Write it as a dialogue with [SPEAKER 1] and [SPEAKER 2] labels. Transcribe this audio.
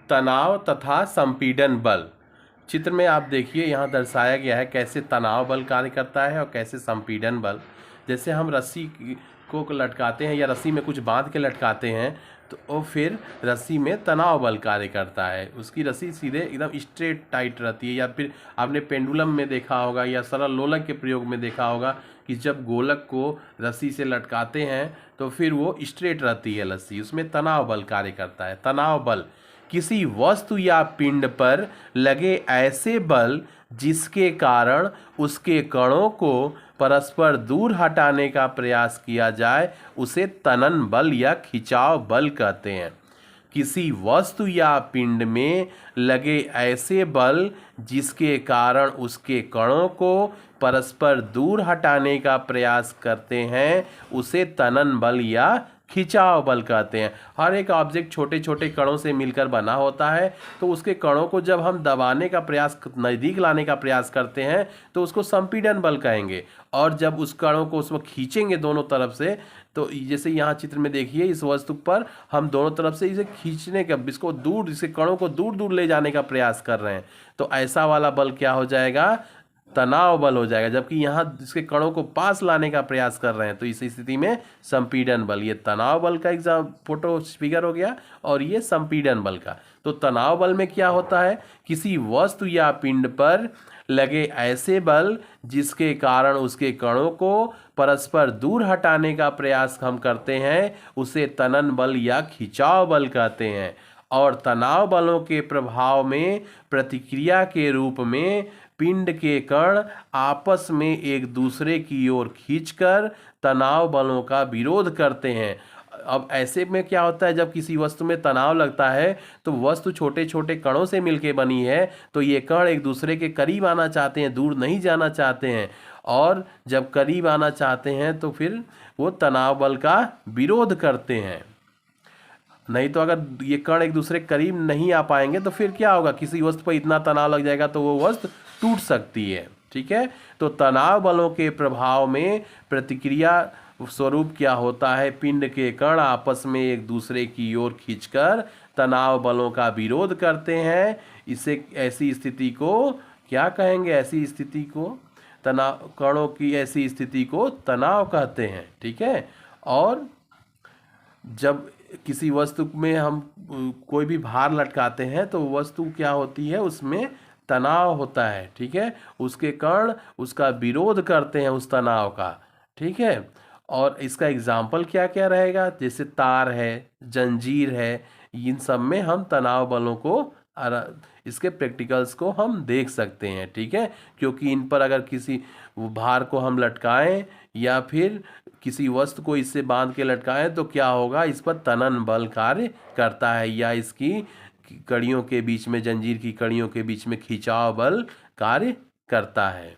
[SPEAKER 1] तनाव तथा संपीड़न बल। चित्र में आप देखिए यहाँ दर्शाया गया है कैसे तनाव बल कार्य करता है और कैसे संपीड़न बल। जैसे हम रस्सी को लटकाते हैं या रस्सी में कुछ बांध के लटकाते हैं तो वो फिर रस्सी में तनाव बल कार्य करता है। उसकी रस्सी सीधे एकदम स्ट्रेट टाइट रहती है। या फिर आपने पेंडुलम में देखा होगा या सरल लोलक के प्रयोग में देखा होगा कि जब गोलक को रस्सी से लटकाते हैं तो फिर वो स्ट्रेट रहती है रस्सी, उसमें तनाव बल कार्य करता है। तनाव बल किसी वस्तु या पिंड पर लगे ऐसे बल जिसके कारण उसके कणों को परस्पर दूर हटाने का प्रयास किया जाए उसे तनन बल या खिंचाव बल कहते हैं। किसी वस्तु या पिंड में लगे ऐसे बल जिसके कारण उसके कणों को परस्पर दूर हटाने का प्रयास करते हैं उसे तनन बल या खिंचाव बल कहते हैं। हर एक ऑब्जेक्ट छोटे छोटे कणों से मिलकर बना होता है, तो उसके कणों को जब हम दबाने का प्रयास, नज़दीक लाने का प्रयास करते हैं तो उसको संपीड़न बल कहेंगे। और जब उस कणों को उसमें खींचेंगे दोनों तरफ से, तो जैसे यहाँ चित्र में देखिए इस वस्तु पर हम दोनों तरफ से इसे खींचने का, इसको दूर, इसके कणों को दूर दूर ले जाने का प्रयास कर रहे हैं, तो ऐसा वाला बल क्या हो जाएगा? तनाव बल हो जाएगा। जबकि यहाँ इसके कणों को पास लाने का प्रयास कर रहे हैं तो इस स्थिति में संपीड़न बल। ये तनाव बल का फोटो फिगर हो गया और ये संपीड़न बल का। तो तनाव बल में क्या होता है? किसी वस्तु या पिंड पर लगे ऐसे बल जिसके कारण उसके कणों को परस्पर दूर हटाने का प्रयास हम करते हैं उसे तनन बल या खिंचाव बल कहते हैं। और तनाव बलों के प्रभाव में प्रतिक्रिया के रूप में पिंड के कण आपस में एक दूसरे की ओर खींचकर तनाव बलों का विरोध करते हैं। अब ऐसे में क्या होता है, जब किसी वस्तु में तनाव लगता है तो वस्तु छोटे छोटे कणों से मिलकर बनी है, तो ये कण एक दूसरे के करीब आना चाहते हैं, दूर नहीं जाना चाहते हैं। और जब करीब आना चाहते हैं तो फिर वो तनाव बल का विरोध करते हैं। नहीं तो अगर ये कण एक दूसरे के करीब नहीं आ पाएंगे तो फिर क्या होगा? किसी वस्तु पर इतना तनाव लग जाएगा तो वो वस्तु टूट सकती है। ठीक है, तो तनाव बलों के प्रभाव में प्रतिक्रिया स्वरूप क्या होता है? पिंड के कण आपस में एक दूसरे की ओर खींचकर तनाव बलों का विरोध करते हैं। इसे, ऐसी स्थिति को क्या कहेंगे? ऐसी स्थिति को तनाव, कणों की ऐसी स्थिति को तनाव कहते हैं। ठीक है, और जब किसी वस्तु में हम कोई भी भार लटकाते हैं तो वस्तु क्या होती है? उसमें तनाव होता है। ठीक है, उसके कण उसका विरोध करते हैं उस तनाव का। ठीक है, और इसका एग्जाम्पल क्या क्या रहेगा? जैसे तार है, जंजीर है, इन सब में हम तनाव बलों को, इसके प्रैक्टिकल्स को हम देख सकते हैं। ठीक है, क्योंकि इन पर अगर किसी भार को हम लटकाएं या फिर किसी वस्तु को इससे बांध के लटकाएं तो क्या होगा? इस पर तनन बल कार्य करता है या इसकी कड़ियों के बीच में, जंजीर की कड़ियों के बीच में खिंचाव बल कार्य करता है।